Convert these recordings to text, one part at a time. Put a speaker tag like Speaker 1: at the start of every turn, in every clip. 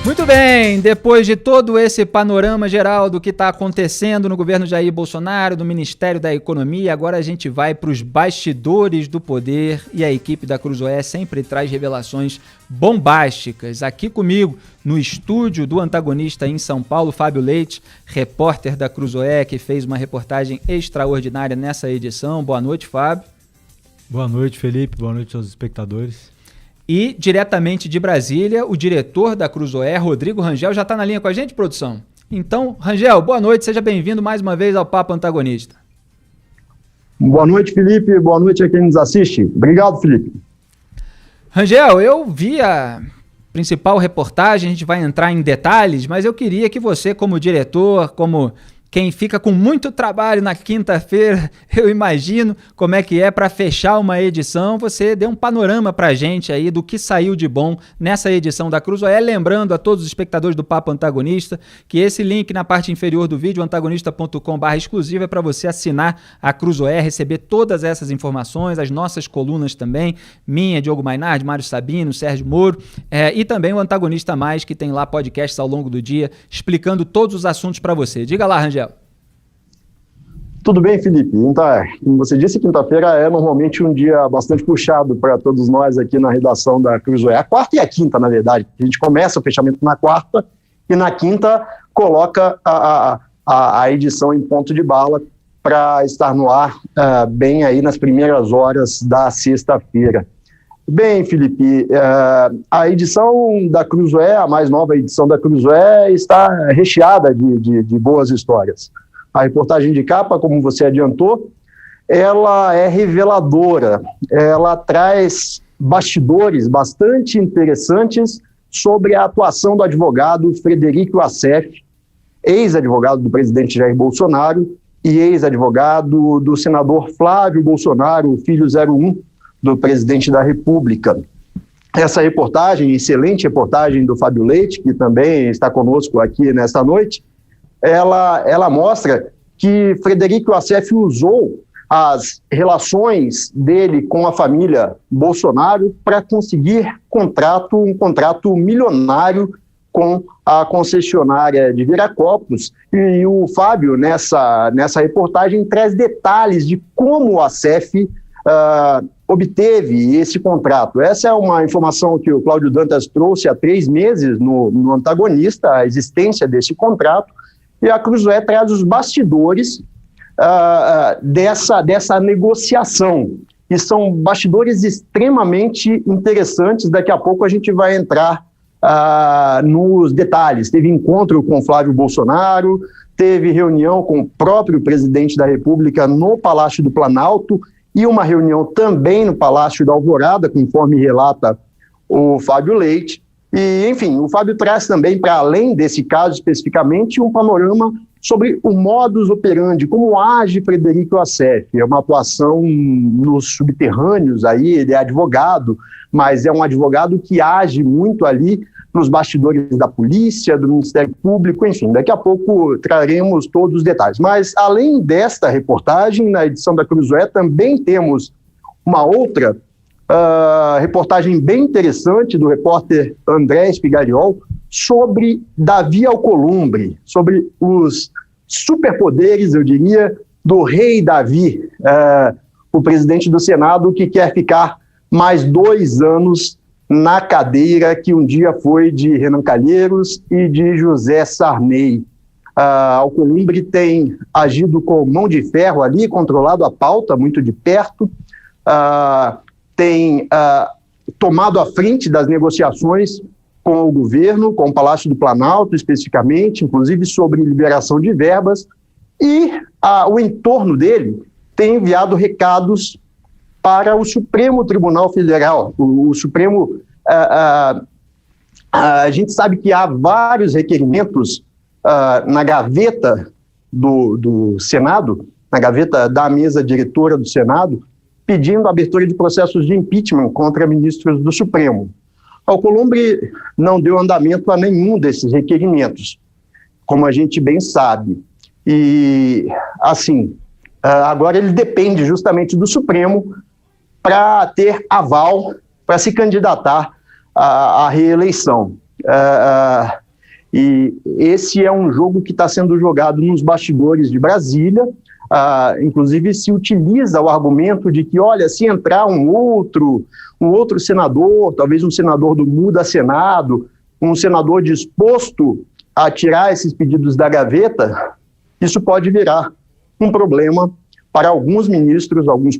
Speaker 1: Muito bem, depois de todo esse panorama geral do que está acontecendo no governo Jair Bolsonaro, no Ministério da Economia, agora a gente vai para os bastidores do poder e a equipe da Cruzoé sempre traz revelações bombásticas. Aqui comigo, no estúdio do Antagonista em São Paulo, Fábio Leite, repórter da Cruzoé, que fez uma reportagem extraordinária nessa edição. Boa noite, Fábio.
Speaker 2: Boa noite, Felipe. Boa noite aos espectadores.
Speaker 1: E, diretamente de Brasília, o diretor da Cruzoé, Rodrigo Rangel, já está na linha com a gente, produção? Então, Rangel, boa noite, seja bem-vindo mais uma vez ao Papo Antagonista.
Speaker 3: Boa noite, Felipe, boa noite a quem nos assiste. Obrigado, Felipe.
Speaker 1: Rangel, eu vi a principal reportagem, a gente vai entrar em detalhes, mas eu queria que você, como diretor, como quem fica com muito trabalho na quinta-feira, eu imagino como é que é para fechar uma edição, você dê um panorama para a gente aí do que saiu de bom nessa edição da Cruzoé, lembrando a todos os espectadores do Papo Antagonista que esse link na parte inferior do vídeo, antagonista.com/exclusivo, é para você assinar a Cruzoé, receber todas essas informações, as nossas colunas também, minha, Diogo Mainardi, Mário Sabino, Sérgio Moro, e também o Antagonista Mais, que tem lá podcasts ao longo do dia, explicando todos os assuntos para você. Diga lá, Rangel.
Speaker 3: Tudo bem, Felipe? Então, como você disse, quinta-feira é normalmente um dia bastante puxado para todos nós aqui na redação da Cruzoé. A quarta e a quinta, na verdade. A gente começa o fechamento na quarta e na quinta coloca a edição em ponto de bala para estar no ar bem aí nas primeiras horas da sexta-feira. Bem, Felipe, a edição da Cruzoé, a mais nova edição da Cruzoé, está recheada de boas histórias. A reportagem de capa, como você adiantou, ela é reveladora, ela traz bastidores bastante interessantes sobre a atuação do advogado Frederico Assef, ex-advogado do presidente Jair Bolsonaro e ex-advogado do senador Flávio Bolsonaro, filho 01 do presidente da República. Essa reportagem, excelente reportagem do Fábio Leite, que também está conosco aqui nesta noite, ela mostra que Frederico Assef usou as relações dele com a família Bolsonaro para conseguir um contrato milionário com a concessionária de Viracopos. E o Fábio, nessa reportagem, traz detalhes de como o Assef obteve esse contrato. Essa é uma informação que o Cláudio Dantas trouxe há 3 meses no Antagonista, a existência desse contrato, e a Cruzoé traz os bastidores dessa negociação, que são bastidores extremamente interessantes. Daqui a pouco a gente vai entrar nos detalhes. Teve encontro com Flávio Bolsonaro, teve reunião com o próprio presidente da República no Palácio do Planalto e uma reunião também no Palácio da Alvorada, conforme relata o Fábio Leite. E, enfim, o Fábio traz também, para além desse caso especificamente, um panorama sobre o modus operandi, como age Frederico Assef. É uma atuação nos subterrâneos, aí ele é advogado, mas é um advogado que age muito ali nos bastidores da polícia, do Ministério Público, enfim, daqui a pouco traremos todos os detalhes. Mas, além desta reportagem, na edição da Cruzoé também temos uma outra reportagem bem interessante do repórter André Spigariol sobre Davi Alcolumbre, sobre os superpoderes, eu diria, do rei Davi, o presidente do Senado, que quer ficar mais 2 anos na cadeira que um dia foi de Renan Calheiros e de José Sarney. Alcolumbre tem agido com mão de ferro ali, controlado a pauta muito de perto, tem tomado a frente das negociações com o governo, com o Palácio do Planalto especificamente, inclusive sobre liberação de verbas, e o entorno dele tem enviado recados para o Supremo Tribunal Federal. O Supremo, a gente sabe que há vários requerimentos na gaveta do Senado, na gaveta da mesa diretora do Senado, pedindo a abertura de processos de impeachment contra ministros do Supremo. Alcolumbre não deu andamento a nenhum desses requerimentos, como a gente bem sabe. E, assim, agora ele depende justamente do Supremo para ter aval para se candidatar à reeleição. E esse é um jogo que está sendo jogado nos bastidores de Brasília. Inclusive se utiliza o argumento de que, olha, se entrar um outro senador, talvez um senador do Muda Senado, um senador disposto a tirar esses pedidos da gaveta, isso pode virar um problema para alguns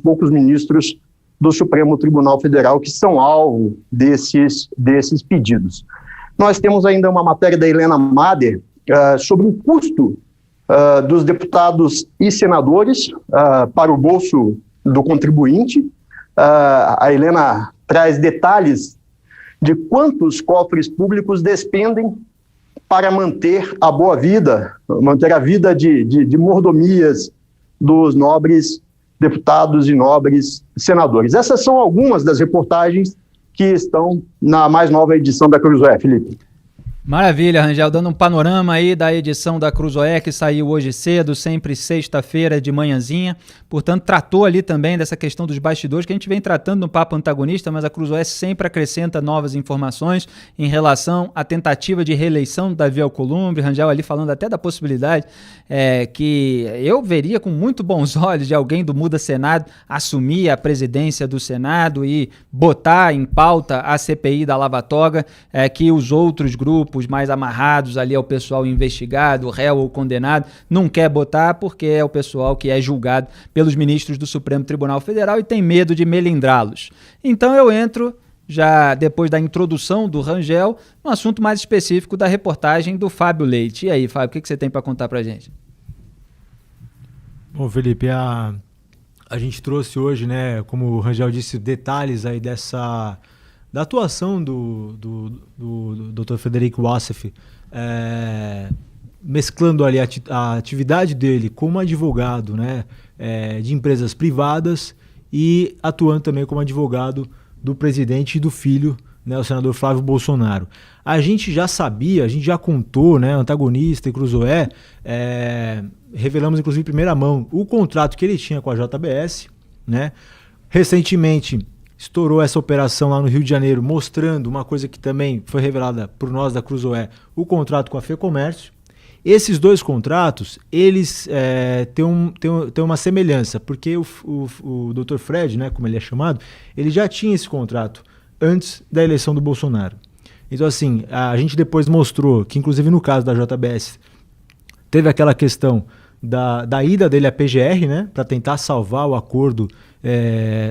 Speaker 3: poucos ministros do Supremo Tribunal Federal que são alvo desses pedidos. Nós temos ainda uma matéria da Helena Mader sobre o custo dos deputados e senadores para o bolso do contribuinte. A Helena traz detalhes de quantos cofres públicos despendem para manter a boa vida, manter a vida de mordomias dos nobres deputados e nobres senadores. Essas são algumas das reportagens que estão na mais nova edição da Cruzoé, Felipe.
Speaker 1: Maravilha, Rangel, dando um panorama aí da edição da Cruzoé, que saiu hoje cedo, sempre sexta-feira de manhãzinha, portanto tratou ali também dessa questão dos bastidores, que a gente vem tratando no Papo Antagonista, mas a Cruzoé sempre acrescenta novas informações em relação à tentativa de reeleição do Davi Alcolumbre. Rangel ali falando até da possibilidade que eu veria com muito bons olhos de alguém do Muda Senado assumir a presidência do Senado e botar em pauta a CPI da Lava Toga, que os outros grupos mais amarrados ali ao pessoal investigado, réu ou condenado, não quer botar porque é o pessoal que é julgado pelos ministros do Supremo Tribunal Federal e tem medo de melindrá-los. Então eu entro, já depois da introdução do Rangel, no assunto mais específico da reportagem do Fábio Leite. E aí, Fábio, o que você tem para contar pra gente?
Speaker 2: Bom, Felipe, a gente trouxe hoje, né, como o Rangel disse, detalhes aí da atuação do Dr. Frederico Wassef, mesclando ali a atividade dele como advogado, né, de empresas privadas e atuando também como advogado do presidente e do filho, né, o senador Flávio Bolsonaro. A gente já sabia, a gente já contou, né, Antagonista e Cruzoé, revelamos inclusive em primeira mão o contrato que ele tinha com a JBS, né, recentemente estourou essa operação lá no Rio de Janeiro, mostrando uma coisa que também foi revelada por nós da Cruzoé, o contrato com a FEComércio. Esses dois contratos, eles têm uma semelhança, porque o Dr. Fred, né, como ele é chamado, ele já tinha esse contrato antes da eleição do Bolsonaro. Então, assim, a gente depois mostrou que, inclusive no caso da JBS, teve aquela questão da ida dele à PGR, né, para tentar salvar o acordo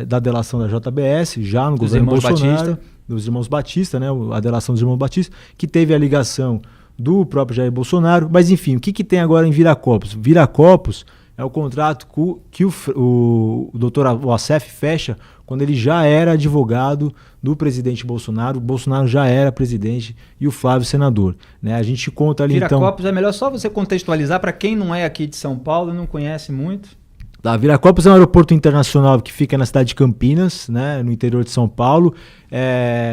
Speaker 2: da delação da JBS, já no governo Bolsonaro, dos irmãos Batista, né, a delação dos irmãos Batista, que teve a ligação do próprio Jair Bolsonaro. Mas enfim, o que tem agora em Viracopos? Viracopos é o contrato que o doutor Wassef fecha quando ele já era advogado do presidente Bolsonaro. O Bolsonaro já era presidente e o Flávio senador, né? A gente conta ali
Speaker 1: Viracopos,
Speaker 2: então...
Speaker 1: é melhor só você contextualizar para quem não é aqui de São Paulo e não conhece muito.
Speaker 2: Viracopos é um aeroporto internacional que fica na cidade de Campinas, né, no interior de São Paulo.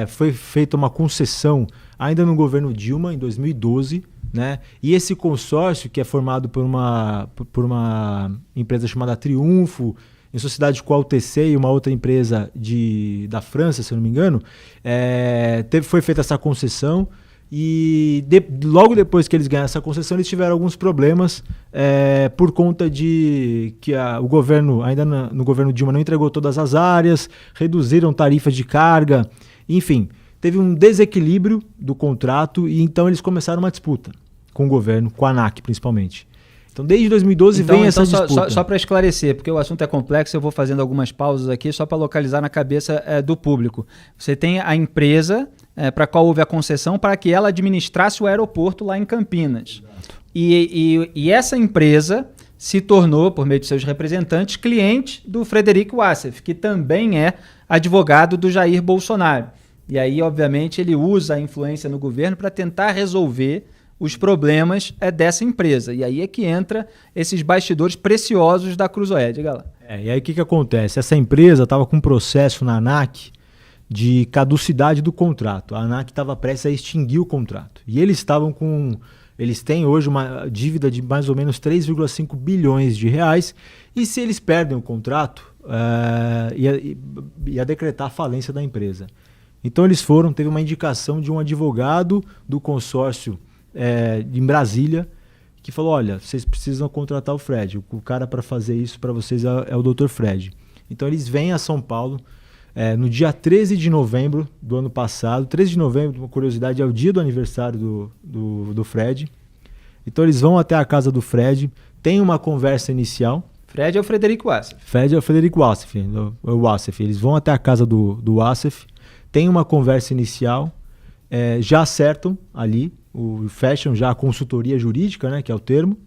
Speaker 2: Foi feita uma concessão ainda no governo Dilma, em 2012, né? E esse consórcio, que é formado por uma empresa chamada Triunfo, em sociedade com a UTC e uma outra empresa da França, se eu não me engano, foi feita essa concessão. E logo depois que eles ganharam essa concessão, eles tiveram alguns problemas por conta de que o governo, ainda no governo Dilma, não entregou todas as áreas, reduziram tarifas de carga, enfim, teve um desequilíbrio do contrato e então eles começaram uma disputa com o governo, com a ANAC principalmente. Então desde 2012 vem essa disputa.
Speaker 1: Só para esclarecer, porque o assunto é complexo, eu vou fazendo algumas pausas aqui só para localizar na cabeça do público. Você tem a empresa para a qual houve a concessão para que ela administrasse o aeroporto lá em Campinas. E essa empresa se tornou, por meio de seus representantes, cliente do Frederico Wassef, que também é advogado do Jair Bolsonaro. E aí, obviamente, ele usa a influência no governo para tentar resolver os problemas dessa empresa. E aí é que entra esses bastidores preciosos da Cruzoé. Diga lá.
Speaker 2: E aí o que acontece? Essa empresa estava com um processo na ANAC de caducidade do contrato. A ANAC estava prestes a extinguir o contrato. E eles têm hoje uma dívida de mais ou menos 3,5 bilhões de reais. E se eles perdem o contrato, ia decretar a falência da empresa. Então eles teve uma indicação de um advogado do consórcio em Brasília, que falou, olha, vocês precisam contratar o Fred, o cara para fazer isso para vocês é o Dr. Fred. Então eles vêm a São Paulo no dia 13 de novembro do ano passado. 13 de novembro, uma curiosidade, é o dia do aniversário do Fred. Então eles vão até a casa do Fred, tem uma conversa inicial.
Speaker 1: Fred é o Frederico Wassef.
Speaker 2: Fred é o Frederico Wassef, Eles vão até a casa do Wassef, tem uma conversa inicial, já acertam ali, fecham já a consultoria jurídica, né, que é o termo,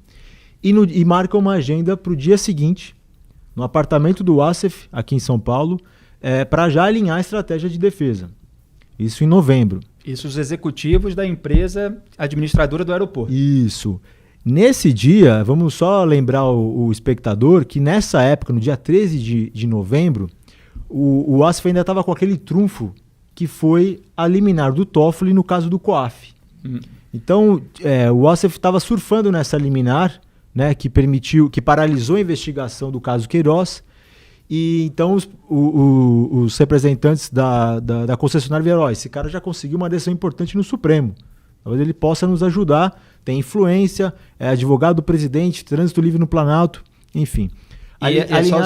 Speaker 2: e marcam uma agenda para o dia seguinte, no apartamento do Wassef, aqui em São Paulo, para já alinhar a estratégia de defesa. Isso em novembro.
Speaker 1: Isso, os executivos da empresa administradora do aeroporto.
Speaker 2: Isso. Nesse dia, vamos só lembrar o espectador que nessa época, no dia 13 de novembro, o Wassef ainda estava com aquele trunfo que foi a liminar do Toffoli no caso do COAF. Então, o Wassef estava surfando nessa liminar, né, que paralisou a investigação do caso Queiroz. E então os representantes da concessionária vieram, esse cara já conseguiu uma decisão importante no Supremo. Talvez ele possa nos ajudar, tem influência, é advogado do presidente, trânsito livre no Planalto, enfim.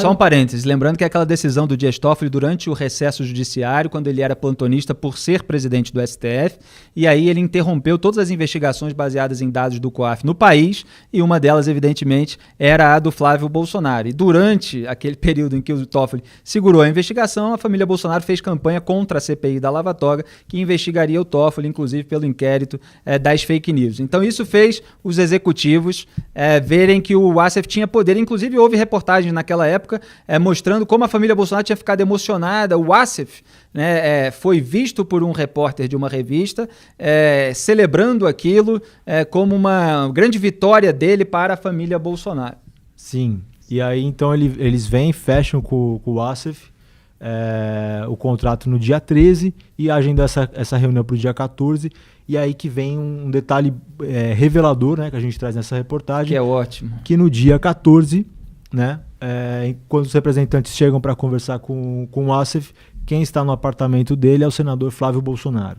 Speaker 1: Só um parênteses, lembrando que aquela decisão do Dias Toffoli durante o recesso judiciário, quando ele era plantonista por ser presidente do STF, e aí ele interrompeu todas as investigações baseadas em dados do COAF no país, e uma delas, evidentemente, era a do Flávio Bolsonaro. E durante aquele período em que o Toffoli segurou a investigação, a família Bolsonaro fez campanha contra a CPI da Lava Toga, que investigaria o Toffoli, inclusive pelo inquérito das fake news. Então isso fez os executivos verem que o Wassef tinha poder, inclusive houve reportagens naquela época, mostrando como a família Bolsonaro tinha ficado emocionada. O Wassef, né, foi visto por um repórter de uma revista celebrando aquilo como uma grande vitória dele para a família Bolsonaro.
Speaker 2: Sim, e aí então eles vêm, fecham com o Wassef o contrato no dia 13 e agendam essa reunião para o dia 14. E aí que vem um detalhe revelador, né, que a gente traz nessa reportagem.
Speaker 1: Que é ótimo.
Speaker 2: Que no dia 14, né, quando os representantes chegam para conversar com o Wassef, quem está no apartamento dele é o senador Flávio Bolsonaro.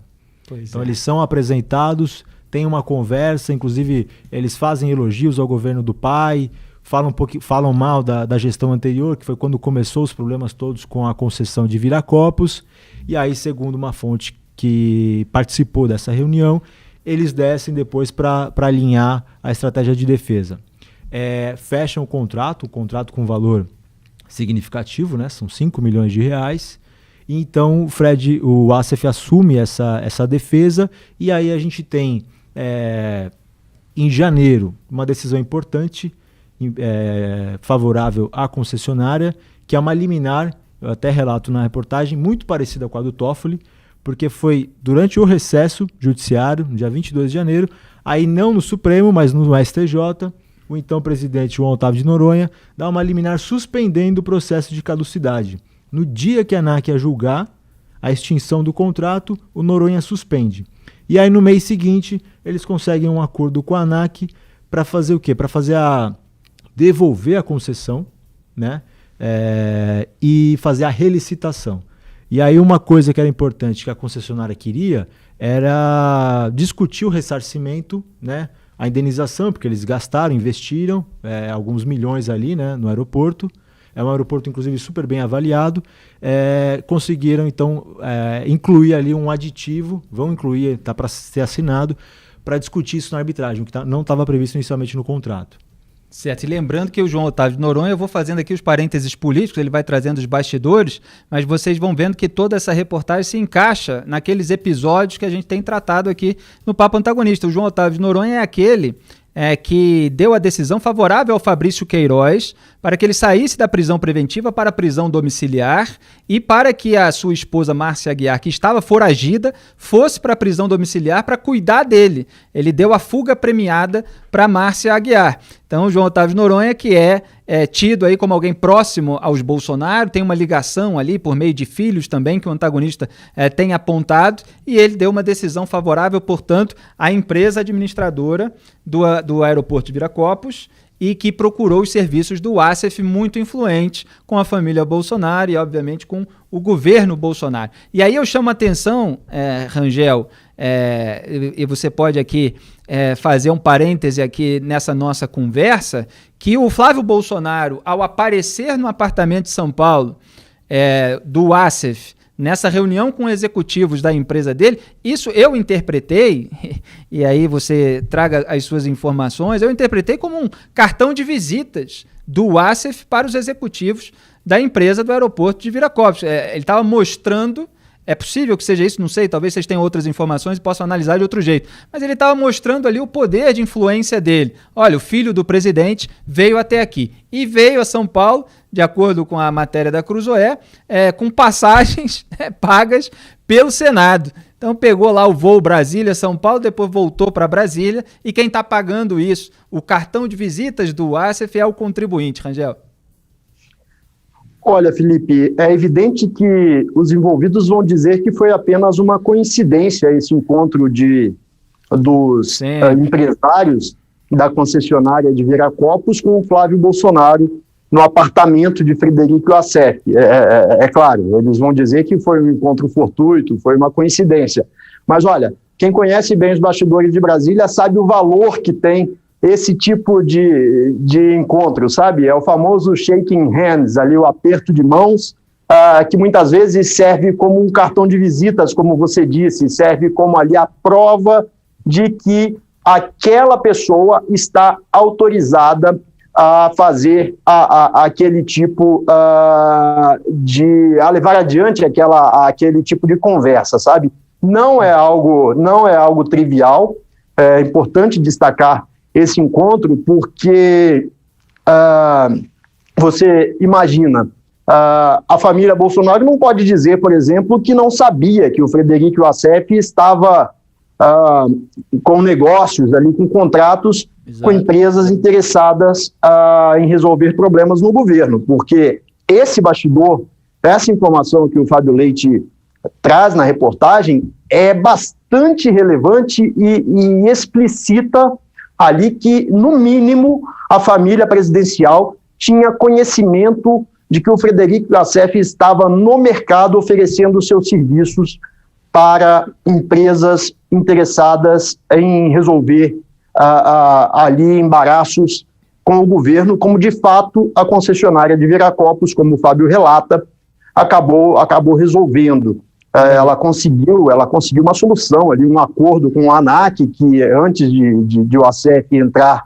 Speaker 2: Então eles são apresentados, tem uma conversa, inclusive eles fazem elogios ao governo do pai, falam mal da gestão anterior, que foi quando começou os problemas todos com a concessão de Viracopos, e aí, segundo uma fonte que participou dessa reunião, eles descem depois para alinhar a estratégia de defesa. Fecham o contrato com valor significativo, né? São 5 milhões de reais. E então o Wassef assume essa defesa, e aí a gente tem em janeiro uma decisão importante favorável à concessionária, que é uma liminar, eu até relato na reportagem, muito parecida com a do Toffoli, porque foi durante o recesso judiciário, no dia 22 de janeiro, aí não no Supremo, mas no STJ, o então presidente João Otávio de Noronha dá uma liminar suspendendo o processo de caducidade. No dia que a ANAC ia julgar a extinção do contrato, o Noronha suspende. E aí no mês seguinte, eles conseguem um acordo com a ANAC para fazer o quê? Para devolver a concessão, né? E fazer a relicitação. E aí uma coisa que era importante que a concessionária queria era discutir o ressarcimento, né? A indenização, porque eles gastaram, investiram alguns milhões ali, né, no aeroporto. É um aeroporto, inclusive, super bem avaliado. Conseguiram, então, incluir ali um aditivo, vão incluir, está para ser assinado, para discutir isso na arbitragem, que não estava previsto inicialmente no contrato.
Speaker 1: Certo, e lembrando que o João Otávio de Noronha, eu vou fazendo aqui os parênteses políticos, ele vai trazendo os bastidores, mas vocês vão vendo que toda essa reportagem se encaixa naqueles episódios que a gente tem tratado aqui no Papo Antagonista. O João Otávio de Noronha é aquele que deu a decisão favorável ao Fabrício Queiroz para que ele saísse da prisão preventiva para a prisão domiciliar e para que a sua esposa Márcia Aguiar, que estava foragida, fosse para a prisão domiciliar para cuidar dele. Ele deu a fuga premiada para Márcia Aguiar. Então, o João Otávio de Noronha, que é tido aí como alguém próximo aos Bolsonaro, tem uma ligação ali por meio de filhos também que o antagonista tem apontado, e ele deu uma decisão favorável, portanto, à empresa administradora do aeroporto de Viracopos e que procurou os serviços do Wassef, muito influente com a família Bolsonaro e, obviamente, com o governo Bolsonaro. E aí eu chamo a atenção, Rangel, e você pode aqui fazer um parêntese aqui nessa nossa conversa, que o Flávio Bolsonaro, ao aparecer no apartamento de São Paulo do Wassef, nessa reunião com executivos da empresa dele, isso eu interpretei, e aí você traga as suas informações, eu interpretei como um cartão de visitas do Wassef para os executivos da empresa do aeroporto de Viracopos. Ele estava mostrando, é possível que seja isso, não sei, talvez vocês tenham outras informações e possam analisar de outro jeito, mas ele estava mostrando ali o poder de influência dele. Olha, o filho do presidente veio até aqui e veio a São Paulo, de acordo com a matéria da Cruzoé, com passagens pagas pelo Senado. Então pegou lá o voo Brasília-São Paulo, depois voltou para Brasília, e quem está pagando isso, o cartão de visitas do Wassef, é o contribuinte, Rangel.
Speaker 3: Olha, Felipe, é evidente que os envolvidos vão dizer que foi apenas uma coincidência esse encontro dos empresários da concessionária de Viracopos com o Flávio Bolsonaro no apartamento de Frederico Wassef. É claro, eles vão dizer que foi um encontro fortuito, foi uma coincidência. Mas olha, quem conhece bem os bastidores de Brasília sabe o valor que tem esse tipo de encontro, sabe? É o famoso shaking hands, ali o aperto de mãos, que muitas vezes serve como um cartão de visitas, como você disse, serve como ali a prova de que aquela pessoa está autorizada a fazer aquele tipo a levar adiante aquele tipo de conversa, sabe? Não é algo trivial. É importante destacar esse encontro porque você imagina, a família Bolsonaro não pode dizer, por exemplo, que não sabia que o Frederico Wassef estava com negócios ali, com contratos. Exato. Com empresas interessadas em resolver problemas no governo, porque esse bastidor, essa informação que o Fábio Leite traz na reportagem é bastante relevante e explicita ali que, no mínimo, a família presidencial tinha conhecimento de que o Frederico Wassef estava no mercado oferecendo seus serviços para empresas interessadas em resolver ali embaraços com o governo, como de fato a concessionária de Viracopos, como o Fábio relata, acabou resolvendo. Ela conseguiu uma solução ali, um acordo com o ANAC, que antes de o Wassef entrar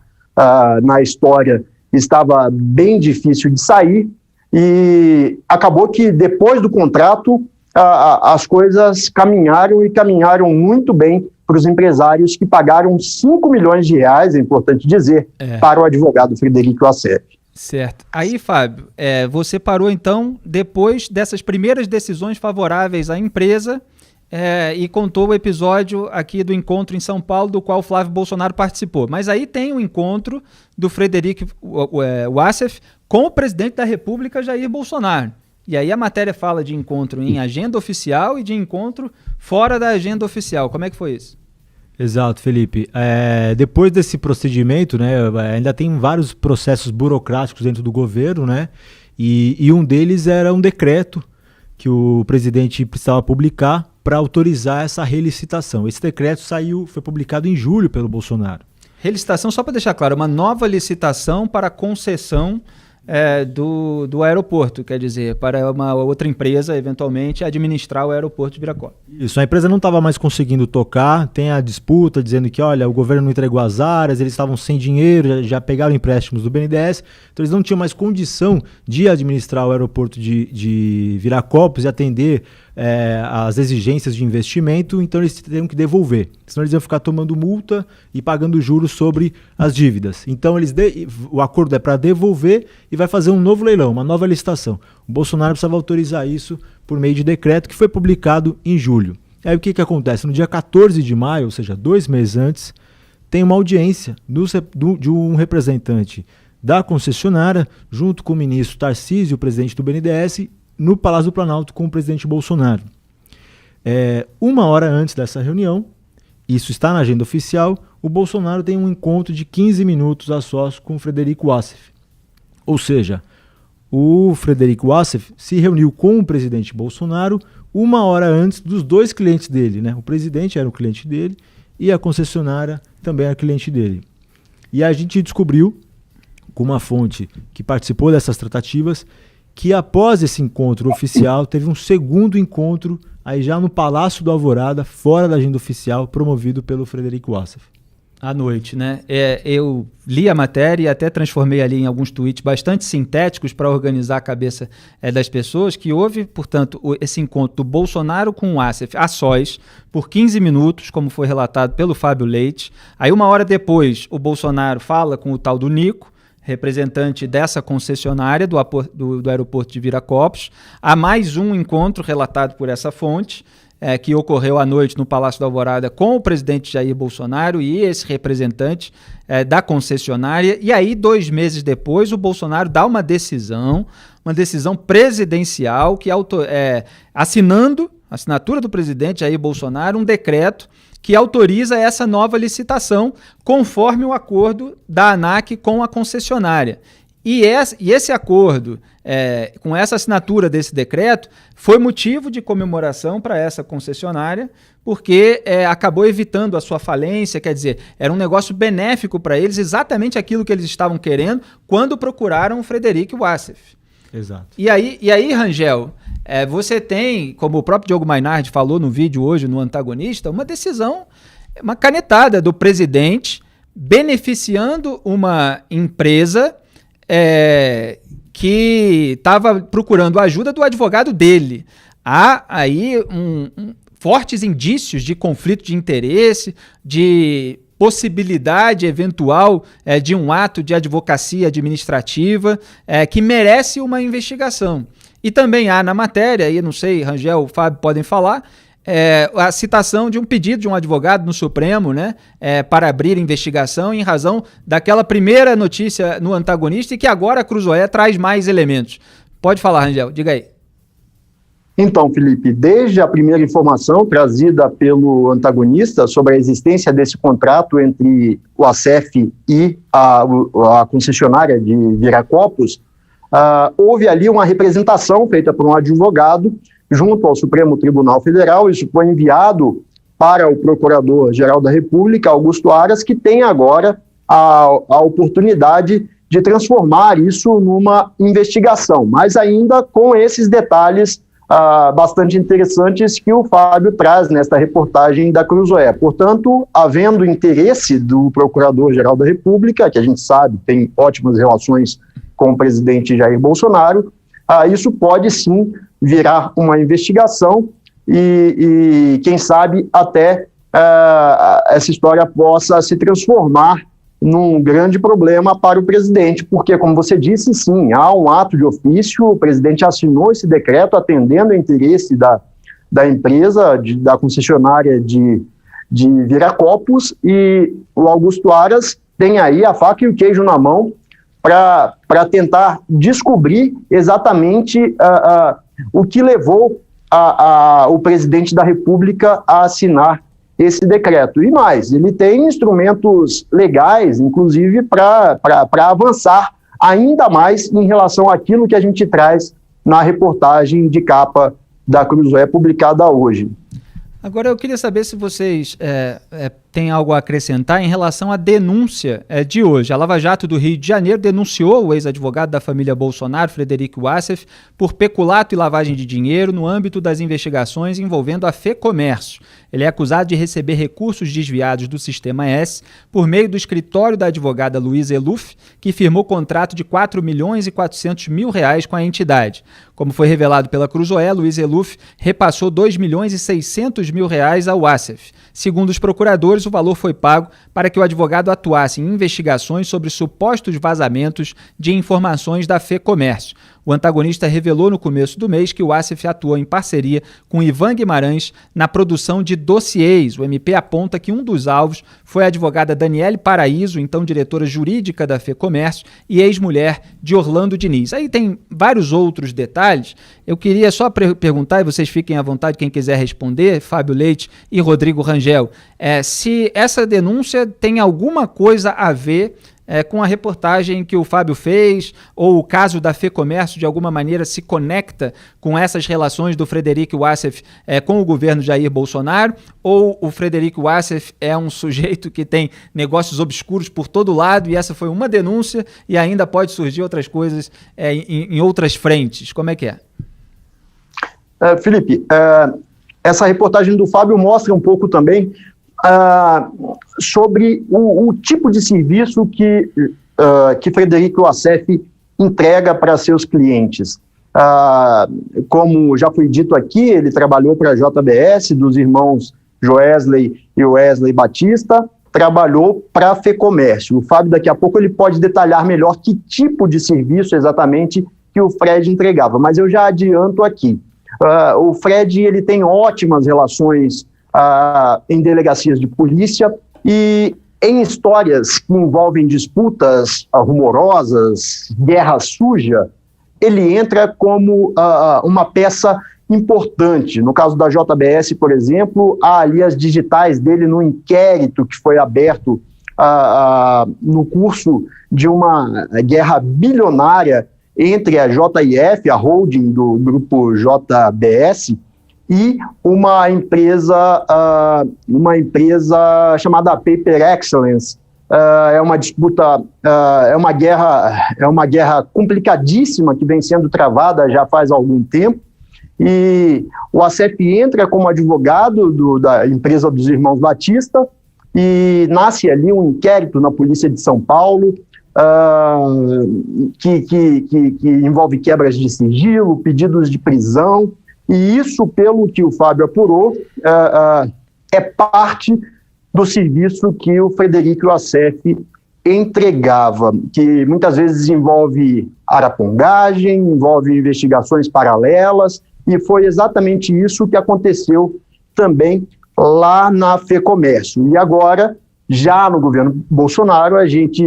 Speaker 3: na história estava bem difícil de sair, e acabou que depois do contrato as coisas caminharam muito bem para os empresários, que pagaram 5 milhões de reais, é importante dizer, para o advogado Frederico Wassef.
Speaker 1: Certo. Aí, Fábio, você parou então depois dessas primeiras decisões favoráveis à empresa e contou o episódio aqui do encontro em São Paulo, do qual o Flávio Bolsonaro participou. Mas aí tem o encontro do Frederico Wassef com o presidente da República, Jair Bolsonaro. E aí a matéria fala de encontro em agenda oficial e de encontro fora da agenda oficial. Como é que foi isso?
Speaker 2: Exato, Felipe. Depois desse procedimento, né, ainda tem vários processos burocráticos dentro do governo, né, e um deles era um decreto que o presidente precisava publicar para autorizar essa relicitação. Esse decreto foi publicado em julho pelo Bolsonaro.
Speaker 1: Relicitação, só para deixar claro, uma nova licitação para concessão do aeroporto, quer dizer, para uma outra empresa, eventualmente, administrar o aeroporto de Viracopos.
Speaker 2: Isso, a empresa não estava mais conseguindo tocar, tem a disputa dizendo que, olha, o governo não entregou as áreas, eles estavam sem dinheiro, já pegaram empréstimos do BNDES, então eles não tinham mais condição de administrar o aeroporto de Viracopos e atender as exigências de investimento, então eles teriam que devolver, senão eles iam ficar tomando multa e pagando juros sobre as dívidas. Então o acordo é para devolver e vai fazer um novo leilão, uma nova licitação. O Bolsonaro precisava autorizar isso por meio de decreto que foi publicado em julho. Aí o que acontece? No dia 14 de maio, ou seja, 2 meses antes, tem uma audiência de um representante da concessionária, junto com o ministro Tarcísio, o presidente do BNDES, no Palácio do Planalto com o presidente Bolsonaro. 1 hora antes dessa reunião, isso está na agenda oficial, o Bolsonaro tem um encontro de 15 minutos a sós com o Frederico Wassef. Ou seja, o Frederico Wassef se reuniu com o presidente Bolsonaro 1 hora antes dos 2 clientes dele, né? O presidente era o cliente dele e a concessionária também era cliente dele. E a gente descobriu, com uma fonte que participou dessas tratativas, que após esse encontro oficial, teve um segundo encontro aí já no Palácio do Alvorada, fora da agenda oficial, promovido pelo Frederico Wassef.
Speaker 1: À noite, né? Eu li a matéria e até transformei ali em alguns tweets bastante sintéticos para organizar a cabeça das pessoas, que houve, portanto, esse encontro do Bolsonaro com o Wassef a sós por 15 minutos, como foi relatado pelo Fábio Leite. Aí 1 hora depois o Bolsonaro fala com o tal do Nico, representante dessa concessionária do aeroporto de Viracopos. Há mais um encontro relatado por essa fonte, que ocorreu à noite no Palácio da Alvorada com o presidente Jair Bolsonaro e esse representante da concessionária. E aí, 2 meses depois, o Bolsonaro dá uma decisão presidencial, que assinatura do presidente Jair Bolsonaro, um decreto que autoriza essa nova licitação conforme o acordo da ANAC com a concessionária. E esse acordo, com essa assinatura desse decreto, foi motivo de comemoração para essa concessionária, porque acabou evitando a sua falência, quer dizer, era um negócio benéfico para eles, exatamente aquilo que eles estavam querendo quando procuraram o Frederico Wassef.
Speaker 2: Exato.
Speaker 1: E aí, Rangel, você tem, como o próprio Diogo Mainardi falou no vídeo hoje no Antagonista, uma decisão, uma canetada do presidente beneficiando uma empresa que estava procurando a ajuda do advogado dele. Há aí fortes indícios de conflito de interesse, de possibilidade eventual de um ato de advocacia administrativa que merece uma investigação. E também há na matéria, aí não sei, Rangel, Fábio podem falar, a citação de um pedido de um advogado no Supremo, né, para abrir investigação em razão daquela primeira notícia no Antagonista e que agora a Cruzoé traz mais elementos. Pode falar, Rangel, diga aí.
Speaker 3: Então, Felipe, desde a primeira informação trazida pelo Antagonista sobre a existência desse contrato entre o ACEF e a concessionária de Viracopos, houve ali uma representação feita por um advogado junto ao Supremo Tribunal Federal. Isso foi enviado para o Procurador-Geral da República, Augusto Aras, que tem agora a oportunidade de transformar isso numa investigação, mas ainda com esses detalhes bastante interessantes que o Fábio traz nesta reportagem da Cruzoé. Portanto, havendo interesse do Procurador-Geral da República, que a gente sabe tem ótimas relações com o presidente Jair Bolsonaro, isso pode sim virar uma investigação e quem sabe até essa história possa se transformar num grande problema para o presidente, porque, como você disse, sim, há um ato de ofício, o presidente assinou esse decreto atendendo o interesse da empresa, da concessionária de Viracopos, e o Augusto Aras tem aí a faca e o queijo na mão para tentar descobrir exatamente o que levou o presidente da República a assinar esse decreto. E mais, ele tem instrumentos legais, inclusive, para avançar ainda mais em relação àquilo que a gente traz na reportagem de capa da Cruzoé publicada hoje.
Speaker 1: Agora, eu queria saber se vocês têm algo a acrescentar em relação à denúncia de hoje. A Lava Jato do Rio de Janeiro denunciou o ex-advogado da família Bolsonaro, Frederico Wassef, por peculato e lavagem de dinheiro no âmbito das investigações envolvendo a FEComércio. Ele é acusado de receber recursos desviados do Sistema S por meio do escritório da advogada Luísa Eluf, que firmou contrato de R$4.400.000 com a entidade. Como foi revelado pela Cruzoé, Luísa Eluf repassou R$2.600.000 ao Wassef. Segundo os procuradores, o valor foi pago para que o advogado atuasse em investigações sobre supostos vazamentos de informações da FEComércio. O antagonista revelou no começo do mês que o Wassef atuou em parceria com Ivan Guimarães na produção de dossiês. O MP aponta que um dos alvos foi a advogada Daniele Paraíso, então diretora jurídica da FEComércio e ex-mulher de Orlando Diniz. Aí tem vários outros detalhes. Eu queria só perguntar, e vocês fiquem à vontade, quem quiser responder, Fábio Leite e Rodrigo Rangel, se essa denúncia tem alguma coisa a ver com a reportagem que o Fábio fez, ou o caso da FEComércio de alguma maneira se conecta com essas relações do Frederico Wassef com o governo Jair Bolsonaro, ou o Frederico Wassef é um sujeito que tem negócios obscuros por todo lado e essa foi uma denúncia e ainda pode surgir outras coisas em outras frentes. Como é que é?
Speaker 3: Felipe, essa reportagem do Fábio mostra um pouco também sobre o tipo de serviço que Frederico Wassef entrega para seus clientes. Como já foi dito aqui, ele trabalhou para a JBS, dos irmãos Joesley e Wesley Batista, trabalhou para a FEComércio. O Fábio, daqui a pouco, ele pode detalhar melhor que tipo de serviço exatamente que o Fred entregava, mas eu já adianto aqui. O Fred ele tem ótimas relações em delegacias de polícia e em histórias que envolvem disputas rumorosas, guerra suja, ele entra como uma peça importante. No caso da JBS, por exemplo, há ali as digitais dele no inquérito que foi aberto no curso de uma guerra bilionária entre a JIF, a holding do grupo JBS, e uma empresa chamada Paper Excellence. É uma disputa, é uma guerra complicadíssima que vem sendo travada já faz algum tempo, e o Wassef entra como advogado da empresa dos irmãos Batista e nasce ali um inquérito na Polícia de São Paulo, que envolve quebras de sigilo, pedidos de prisão, e isso, pelo que o Fábio apurou, é parte do serviço que o Frederico Wassef entregava, que muitas vezes envolve arapongagem, envolve investigações paralelas, e foi exatamente isso que aconteceu também lá na FEComércio. E agora, já no governo Bolsonaro, a gente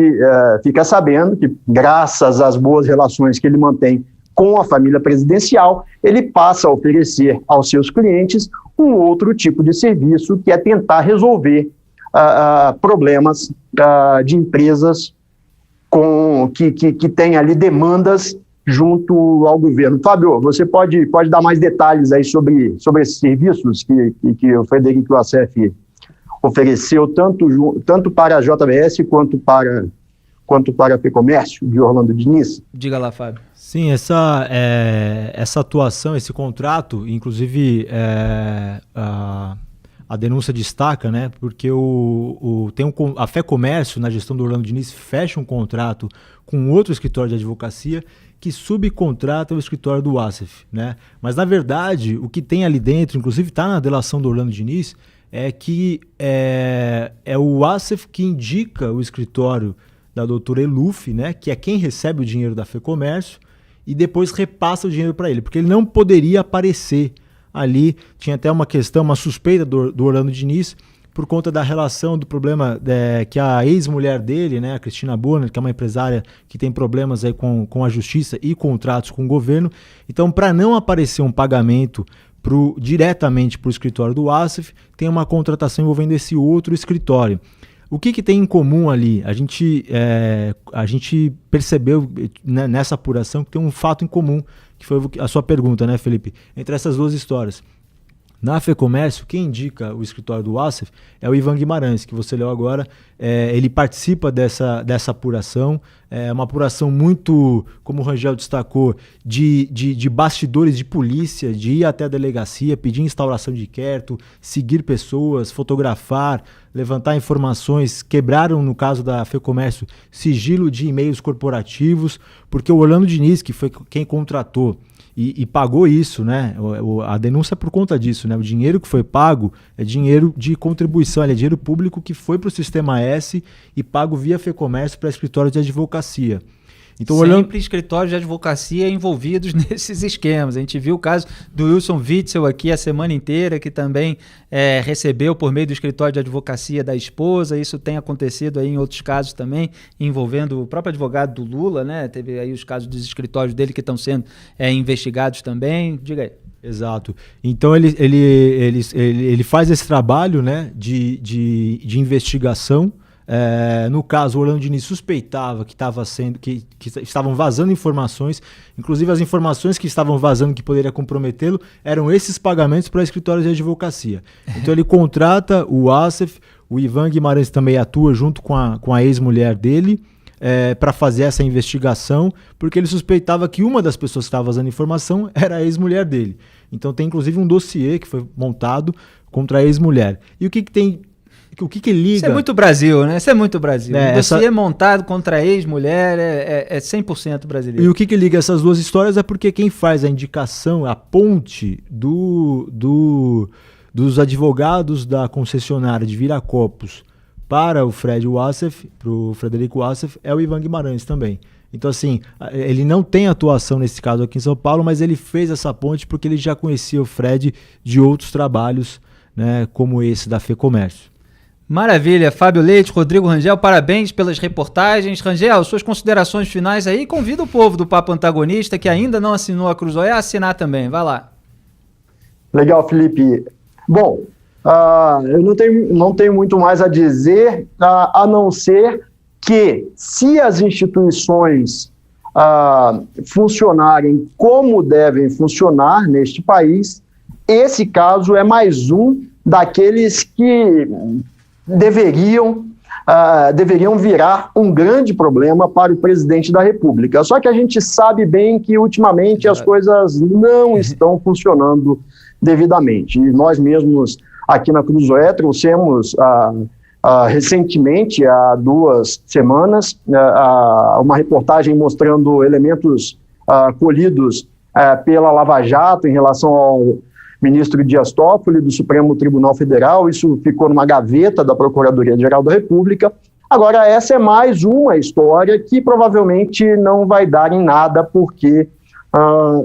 Speaker 3: fica sabendo que, graças às boas relações que ele mantém com a família presidencial, ele passa a oferecer aos seus clientes um outro tipo de serviço, que é tentar resolver problemas de empresas que têm ali demandas junto ao governo. Fábio, você pode dar mais detalhes aí sobre esses serviços que o Frederico Wassef ofereceu tanto para a JBS quanto para a FEComércio de Orlando Diniz?
Speaker 1: Diga lá, Fábio.
Speaker 2: Sim, essa atuação, esse contrato, inclusive a denúncia destaca, né, porque a FEComércio, na gestão do Orlando Diniz, fecha um contrato com outro escritório de advocacia que subcontrata o escritório do Wassef, né? Mas, na verdade, o que tem ali dentro, inclusive está na delação do Orlando Diniz, é que é o Wassef que indica o escritório da doutora Eluf, né, que é quem recebe o dinheiro da FEComércio, e depois repassa o dinheiro para ele, porque ele não poderia aparecer ali. Tinha até uma questão, uma suspeita do Orlando Diniz, por conta da relação, do problema que a ex-mulher dele, né, a Cristina Bonner, que é uma empresária que tem problemas aí com a justiça e contratos com o governo. Então, para não aparecer um pagamento diretamente para o escritório do Wassef, tem uma contratação envolvendo esse outro escritório. O que tem em comum ali? A gente percebeu, né, nessa apuração, que tem um fato em comum, que foi a sua pergunta, né, Felipe? Entre essas duas histórias. Na FEComércio, quem indica o escritório do Wassef é o Ivan Guimarães, que você leu agora. Ele participa dessa apuração. É uma apuração muito, como o Rangel destacou, de bastidores de polícia, de ir até a delegacia, pedir instauração de inquérito, seguir pessoas, fotografar, levantar informações. Quebraram, no caso da FEComércio, sigilo de e-mails corporativos, porque o Orlando Diniz, que foi quem contratou e pagou isso, né? A denúncia é por conta disso, né? O dinheiro que foi pago é dinheiro de contribuição, é dinheiro público que foi para o Sistema S e pago via FEComércio para escritório de advocacia. Então,
Speaker 1: sempre escritórios de advocacia envolvidos nesses esquemas. A gente viu o caso do Wilson Witzel aqui a semana inteira, que também recebeu por meio do escritório de advocacia da esposa. Isso tem acontecido aí em outros casos também, envolvendo o próprio advogado do Lula, né? Teve aí os casos dos escritórios dele que estão sendo investigados também. Diga aí.
Speaker 2: Exato. Então ele faz esse trabalho, né, de investigação. No caso, o Orlando Diniz suspeitava que estavam vazando informações, inclusive as informações que estavam vazando que poderia comprometê-lo eram esses pagamentos para escritórios de advocacia. Então ele contrata o Assef, o Ivan Guimarães também atua junto com a ex-mulher dele, para fazer essa investigação, porque ele suspeitava que uma das pessoas que estava vazando informação era a ex-mulher dele. Então tem inclusive um dossiê que foi montado contra a ex-mulher. E o que liga...
Speaker 1: Isso é muito Brasil, né? Isso é muito Brasil. Um dossiê montado contra a ex-mulher é 100% brasileiro.
Speaker 2: E o que liga essas duas histórias é porque quem faz a indicação, a ponte dos advogados da concessionária de Viracopos para o Frederico Assef, é o Ivan Guimarães também. Então, assim, ele não tem atuação nesse caso aqui em São Paulo, mas ele fez essa ponte porque ele já conhecia o Fred de outros trabalhos, né, como esse da FEComércio.
Speaker 1: Maravilha, Fábio Leite, Rodrigo Rangel, parabéns pelas reportagens. Rangel, suas considerações finais aí, convida o povo do Papo Antagonista que ainda não assinou a Cruzoé a assinar também, vai lá.
Speaker 3: Legal, Felipe. Bom, eu não tenho muito mais a dizer, a não ser que, se as instituições funcionarem como devem funcionar neste país, esse caso é mais um daqueles que deveriam virar um grande problema para o presidente da República. Só que a gente sabe bem que, ultimamente, as coisas não estão funcionando devidamente. E nós mesmos, aqui na Cruzoé, trouxemos recentemente, há 2 semanas, uma reportagem mostrando elementos colhidos pela Lava Jato em relação ao ministro Dias Toffoli, do Supremo Tribunal Federal. Isso ficou numa gaveta da Procuradoria-Geral da República. Agora, essa é mais uma história que provavelmente não vai dar em nada, porque,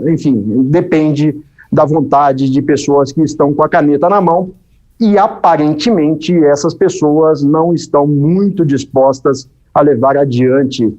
Speaker 3: enfim, depende da vontade de pessoas que estão com a caneta na mão, e aparentemente essas pessoas não estão muito dispostas a levar adiante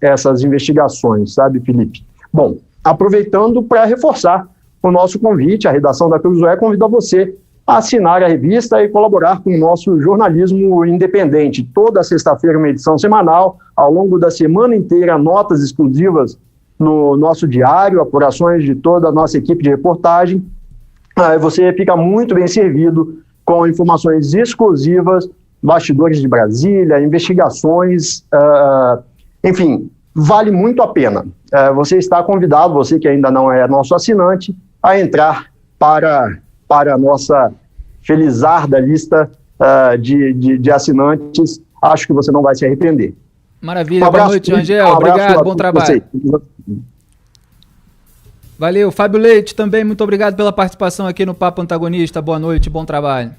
Speaker 3: essas investigações, sabe, Felipe? Bom, aproveitando para reforçar o nosso convite, a redação da Cruzoé convida você a assinar a revista e colaborar com o nosso jornalismo independente. Toda sexta-feira, uma edição semanal, ao longo da semana inteira, notas exclusivas no nosso diário, apurações de toda a nossa equipe de reportagem. Você fica muito bem servido com informações exclusivas, bastidores de Brasília, investigações, enfim, vale muito a pena. Você está convidado, você que ainda não é nosso assinante, a entrar para a nossa felizarda lista de assinantes. Acho que você não vai se arrepender.
Speaker 1: Maravilha, boa noite, Angel. Obrigado, bom trabalho. Valeu, Fábio Leite também, muito obrigado pela participação aqui no Papo Antagonista. Boa noite, bom trabalho.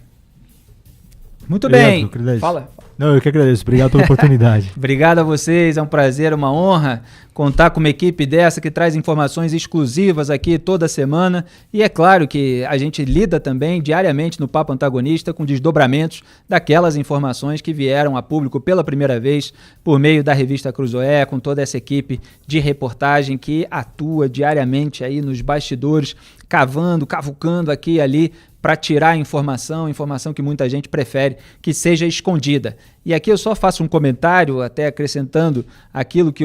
Speaker 1: Muito bem. Fala.
Speaker 2: Não, eu que agradeço. Obrigado pela oportunidade.
Speaker 1: Obrigado a vocês, é um prazer, uma honra contar com uma equipe dessa que traz informações exclusivas aqui toda semana. E é claro que a gente lida também diariamente no Papo Antagonista com desdobramentos daquelas informações que vieram a público pela primeira vez por meio da revista Cruzoé, com toda essa equipe de reportagem que atua diariamente aí nos bastidores, cavucando aqui e ali, para tirar informação que muita gente prefere que seja escondida. E aqui eu só faço um comentário, até acrescentando aquilo que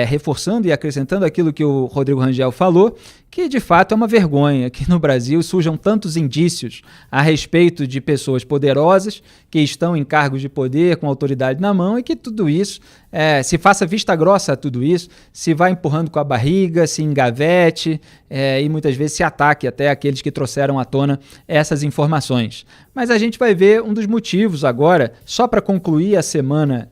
Speaker 1: reforçando e acrescentando aquilo que o Rodrigo Rangel falou, que de fato é uma vergonha que no Brasil surjam tantos indícios a respeito de pessoas poderosas que estão em cargos de poder, com autoridade na mão, e que tudo isso se faça vista grossa a tudo isso, se vá empurrando com a barriga, se engavete e muitas vezes se ataque até aqueles que trouxeram à tona essas informações. Mas a gente vai ver um dos motivos agora, só para concluir a semana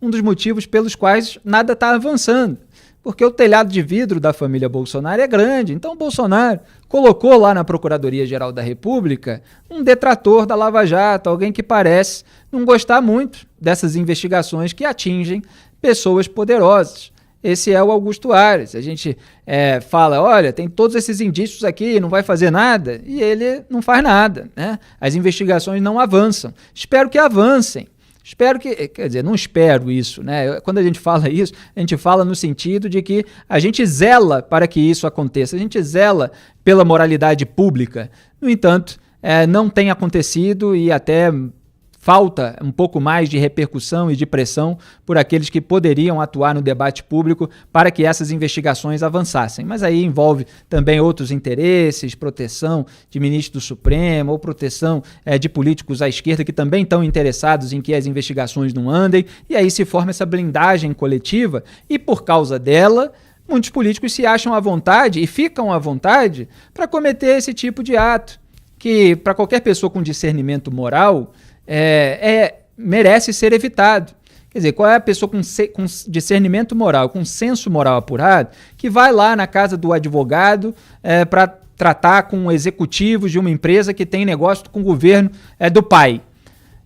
Speaker 1: um dos motivos pelos quais nada está avançando. Porque o telhado de vidro da família Bolsonaro é grande. Então, Bolsonaro colocou lá na Procuradoria-Geral da República um detrator da Lava Jato, alguém que parece não gostar muito dessas investigações que atingem pessoas poderosas. Esse é o Augusto Aras. A gente fala, olha, tem todos esses indícios aqui, não vai fazer nada, e ele não faz nada, né? As investigações não avançam. Espero que avancem. Espero que, quer dizer, não espero isso, né? Quando a gente fala isso, a gente fala no sentido de que a gente zela para que isso aconteça, a gente zela pela moralidade pública. No entanto, não tem acontecido e até falta um pouco mais de repercussão e de pressão por aqueles que poderiam atuar no debate público para que essas investigações avançassem. Mas aí envolve também outros interesses, proteção de ministros do Supremo ou proteção de políticos à esquerda que também estão interessados em que as investigações não andem, e aí se forma essa blindagem coletiva e por causa dela muitos políticos se acham à vontade e ficam à vontade para cometer esse tipo de ato, que para qualquer pessoa com discernimento moral merece ser evitado. Quer dizer, qual é a pessoa com discernimento moral, com senso moral apurado, que vai lá na casa do advogado para tratar com executivos de uma empresa que tem negócio com o governo do pai?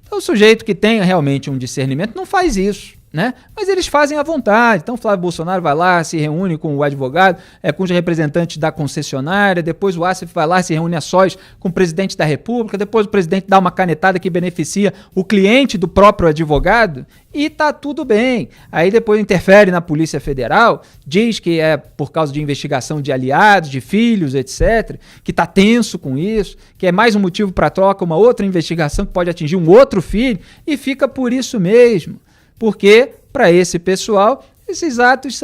Speaker 1: Então, o sujeito que tem realmente um discernimento não faz isso, né? Mas eles fazem à vontade. Então, Flávio Bolsonaro vai lá, se reúne com o advogado, com os representantes da concessionária, depois o Assef vai lá, se reúne a sós com o presidente da República, depois o presidente dá uma canetada que beneficia o cliente do próprio advogado e tá tudo bem. Aí depois interfere na Polícia Federal, diz que é por causa de investigação de aliados, de filhos, etc., que tá tenso com isso, que é mais um motivo para troca, uma outra investigação que pode atingir um outro filho, e fica por isso mesmo. Porque, para esse pessoal, esses atos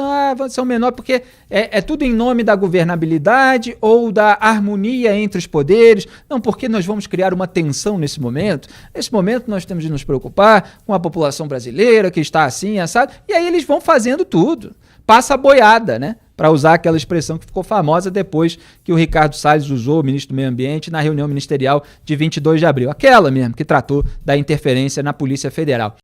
Speaker 1: são menores, porque é tudo em nome da governabilidade ou da harmonia entre os poderes. Não, porque nós vamos criar uma tensão nesse momento. Nesse momento nós temos de nos preocupar com a população brasileira que está assim, assado. E aí eles vão fazendo tudo. Passa a boiada, né? Para usar aquela expressão que ficou famosa depois que o Ricardo Salles usou, o ministro do Meio Ambiente, na reunião ministerial de 22 de abril. Aquela mesmo que tratou da interferência na Polícia Federal.